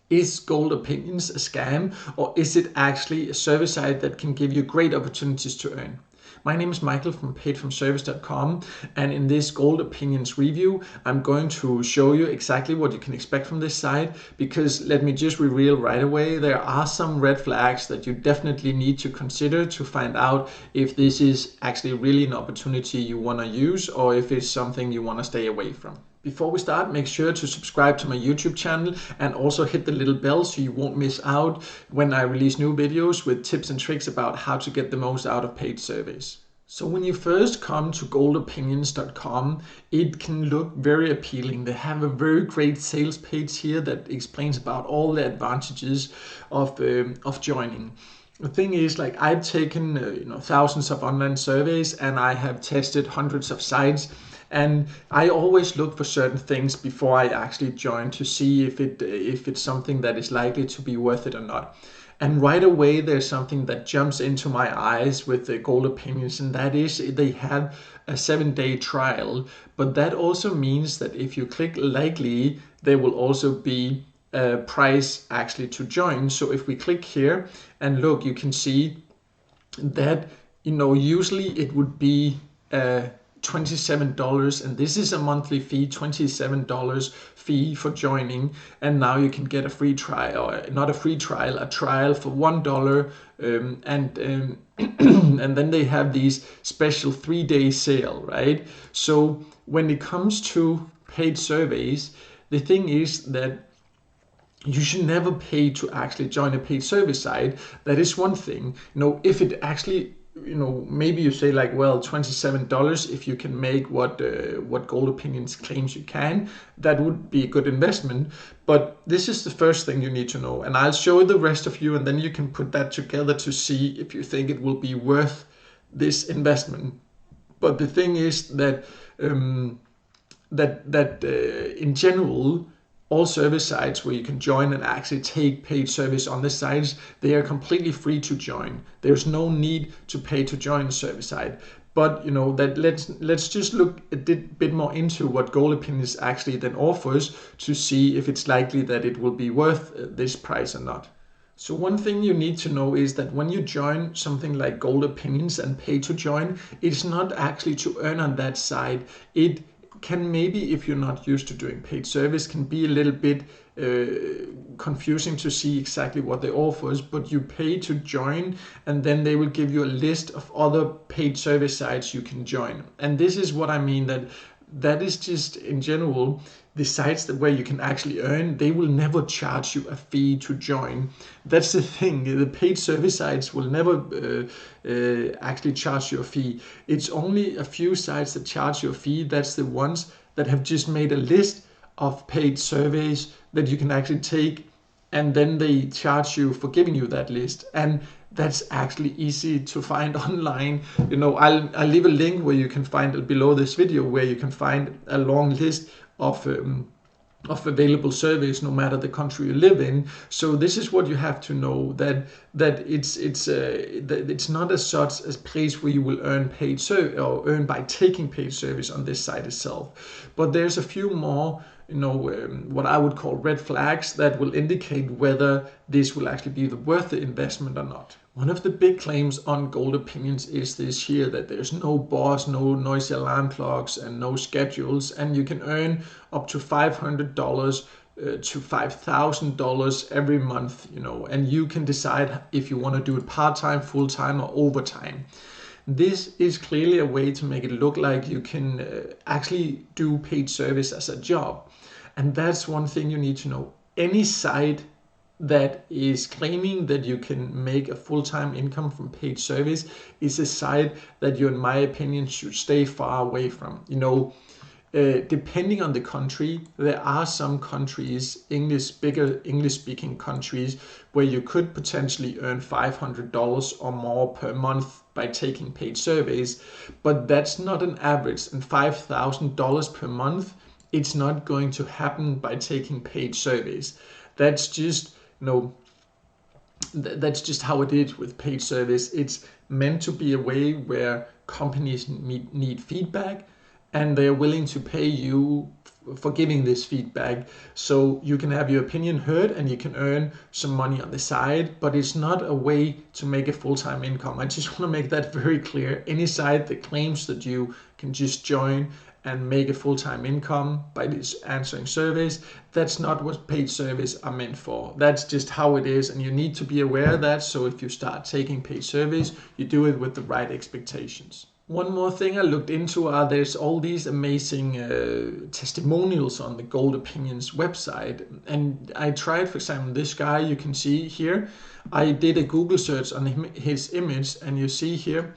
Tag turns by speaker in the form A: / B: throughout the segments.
A: Is Gold Opinions a scam, or is it actually a service site that can give you great opportunities to earn? My name is Michael from paidfromservice.com, and in this Gold Opinions review, I'm going to show you exactly what you can expect from this site, because let me just reveal right away, there are some red flags that you definitely need to consider to find out if this is actually really an opportunity you want to use or if it's something you want to stay away from. Before we start, make sure to subscribe to my YouTube channel and also hit the little bell so you won't miss out when I release new videos with tips and tricks about how to get the most out of paid surveys. So when you first come to goldopinions.com, it can look very appealing. They have a very great sales page here that explains about all the advantages of joining. The thing is, like, I've taken thousands of online surveys and I have tested hundreds of sites. And I always look for certain things before I actually join to see if it's something that is likely to be worth it or not. And right away, there's something that jumps into my eyes with the Gold Opinions, and that is they have a 7-day trial. But that also means that if you click likely, there will also be a price actually to join. So if we click here and look, you can see that usually it would be $27, and this is a monthly fee, $27 fee for joining, and now you can get a free trial, or not a free trial, a trial for $1, and then they have these special 3-day sale, right? So when it comes to paid surveys, the thing is that you should never pay to actually join a paid service site. That is one thing. If it actually, maybe you say like, well, $27, if you can make what Gold Opinions claims you can, that would be a good investment. But this is the first thing you need to know, and I'll show the rest of you, and then you can put that together to see if you think it will be worth this investment. But the thing is that in general, all service sites where you can join and actually take paid service on the sites, they are completely free to join. There's no need to pay to join a service site. But that let's just look a bit more into what Gold Opinions actually then offers to see if it's likely that it will be worth this price or not. So one thing you need to know is that when you join something like Gold Opinions and pay to join, it's not actually to earn on that side. It can, maybe if you're not used to doing paid service, can be a little bit confusing to see exactly what they offers, but you pay to join, and then they will give you a list of other paid service sites you can join. And this is what I mean, that is just in general the sites where you can actually earn. They will never charge you a fee to join. That's the thing. The paid service sites will never actually charge you a fee. It's only a few sites that charge you a fee. That's the ones that have just made a list of paid surveys that you can actually take, and then they charge you for giving you that list. And that's actually easy to find online. I'll leave a link where you can find below this video, where you can find a long list of available surveys, no matter the country you live in. So this is what you have to know, that it's not as such a place where you will earn paid service or earn by taking paid service on this site itself. But there's a few more what I would call red flags that will indicate whether this will actually be worth the investment or not. One of the big claims on Gold Opinions is this here, that there's no boss, no noisy alarm clocks, and no schedules, and you can earn up to $500 to $5,000 every month, and you can decide if you want to do it part-time, full-time, or overtime. This is clearly a way to make it look like you can actually do paid service as a job. And that's one thing you need to know. Any site that is claiming that you can make a full-time income from paid service is a site that you, in my opinion, should stay far away from. Depending on the country, there are some countries, bigger English-speaking countries, where you could potentially earn $500 or more per month by taking paid surveys, but that's not an average. And $5,000 per month, it's not going to happen by taking paid surveys. That's just that's just how it is with paid service. It's meant to be a way where companies need feedback, and they're willing to pay you for giving this feedback. So you can have your opinion heard and you can earn some money on the side, but it's not a way to make a full-time income. I just want to make that very clear. Any site that claims that you can just join and make a full-time income by this answering surveys, that's not what paid surveys are meant for. That's just how it is, and you need to be aware of that. So if you start taking paid surveys, you do it with the right expectations. One more thing I looked into are there's all these amazing testimonials on the Gold Opinions website. And I tried, for example, this guy you can see here. I did a Google search on his image, and you see here,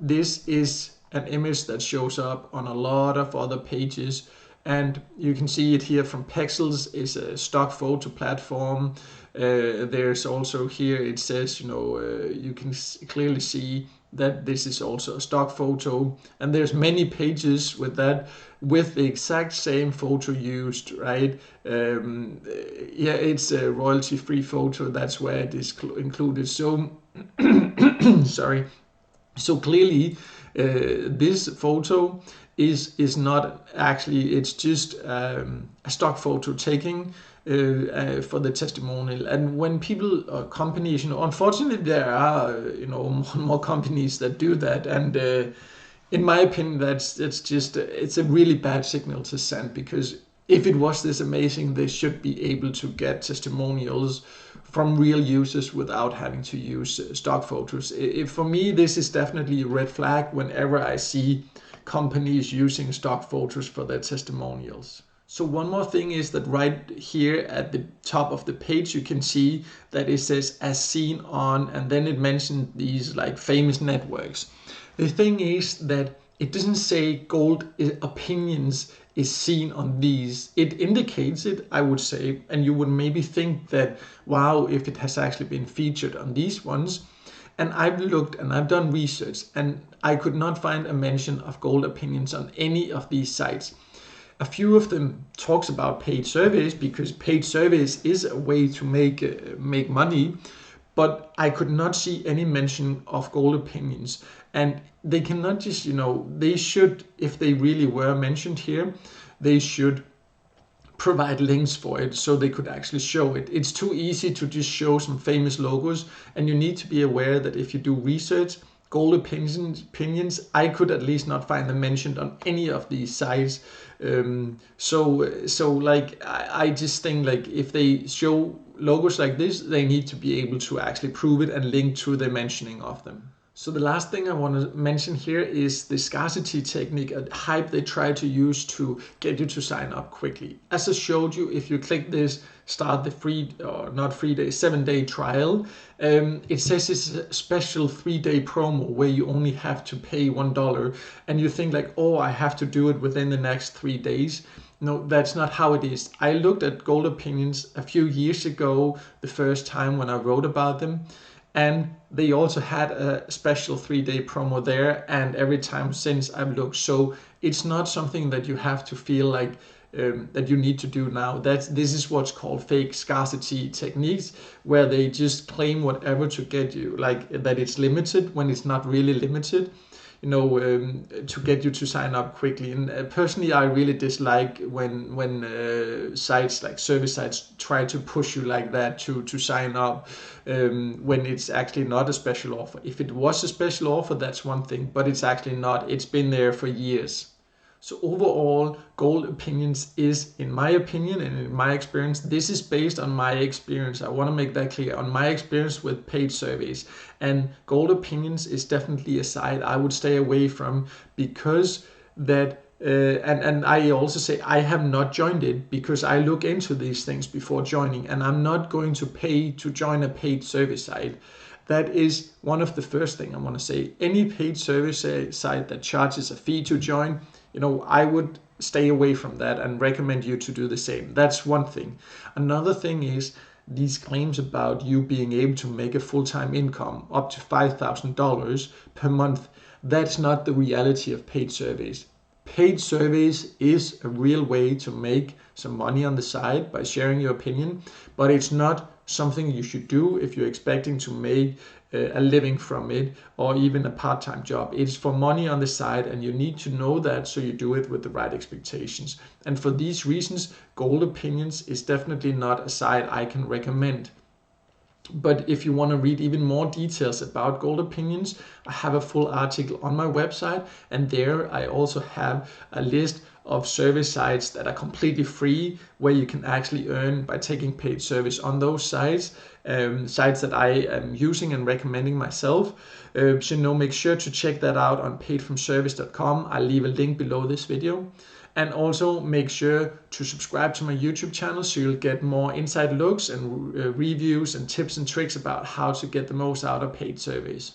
A: this is an image that shows up on a lot of other pages. And you can see it here from Pexels, is a stock photo platform. There's also here, it says, you can clearly see that this is also a stock photo, and there's many pages with that, with the exact same photo used, right? Yeah, it's a royalty-free photo, that's where it is included. So, sorry. So clearly, this photo is not actually, it's just a stock photo taking for the testimonial. And when people or companies, unfortunately there are more and more companies that do that, and in my opinion that's just it's a really bad signal to send, because if it was this amazing, they should be able to get testimonials from real users without having to use stock photos. For me, this is definitely a red flag whenever I see companies using stock photos for their testimonials. So one more thing is that right here at the top of the page, you can see that it says as seen on, and then it mentioned these like famous networks. The thing is that it doesn't say Gold Opinions is seen on these. It indicates it, I would say, and you would maybe think that, wow, if it has actually been featured on these ones. And I've looked and I've done research, and I could not find a mention of Gold Opinions on any of these sites. A few of them talks about paid surveys, because paid surveys is a way to make money, but I could not see any mention of Gold Opinions. And they cannot just, they should, if they really were mentioned here, they should provide links for it so they could actually show it. It's too easy to just show some famous logos, and you need to be aware that if you do research, Gold Opinions, I could at least not find them mentioned on any of these sites. So like I just think like if they show logos like this, they need to be able to actually prove it and link to the mentioning of them. So the last thing I want to mention here is the scarcity technique, a hype they try to use to get you to sign up quickly. As I showed you, if you click this, start the free, or not free day, 7-day trial, it says it's a special 3-day promo where you only have to pay $1, and you think like, oh, I have to do it within the next 3 days. No, that's not how it is. I looked at Gold Opinions a few years ago, the first time when I wrote about them, and they also had a special 3-day promo there, and every time since I've looked. So it's not something that you have to feel like that you need to do now. This is what's called fake scarcity techniques, where they just claim whatever to get you, like that it's limited when it's not really limited, to get you to sign up quickly. And personally, I really dislike when sites like service sites try to push you like that to sign up when it's actually not a special offer. If it was a special offer, that's one thing, but it's actually not. It's been there for years. So overall, Gold Opinions is, in my opinion and in my experience, this is based on my experience. I want to make that clear, on my experience with paid surveys. And Gold Opinions is definitely a site I would stay away from, because that, and I also say I have not joined it because I look into these things before joining, and I'm not going to pay to join a paid service site. That is one of the first thing I want to say. Any paid service site that charges a fee to join, I would stay away from that and recommend you to do the same. That's one thing. Another thing is these claims about you being able to make a full-time income up to $5,000 per month. That's not the reality of paid surveys. Paid surveys is a real way to make some money on the side by sharing your opinion, but it's not something you should do if you're expecting to make a living from it or even a part-time job. It's for money on the side, and you need to know that, so you do it with the right expectations. And for these reasons, Gold Opinions is definitely not a site I can recommend. But if you want to read even more details about Gold Opinions, I have a full article on my website, and there I also have a list of service sites that are completely free, where you can actually earn by taking paid service on those sites, sites that I am using and recommending myself. So make sure to check that out on paidfromservice.com. I'll leave a link below this video. And also make sure to subscribe to my YouTube channel, so you'll get more inside looks and reviews and tips and tricks about how to get the most out of paid surveys.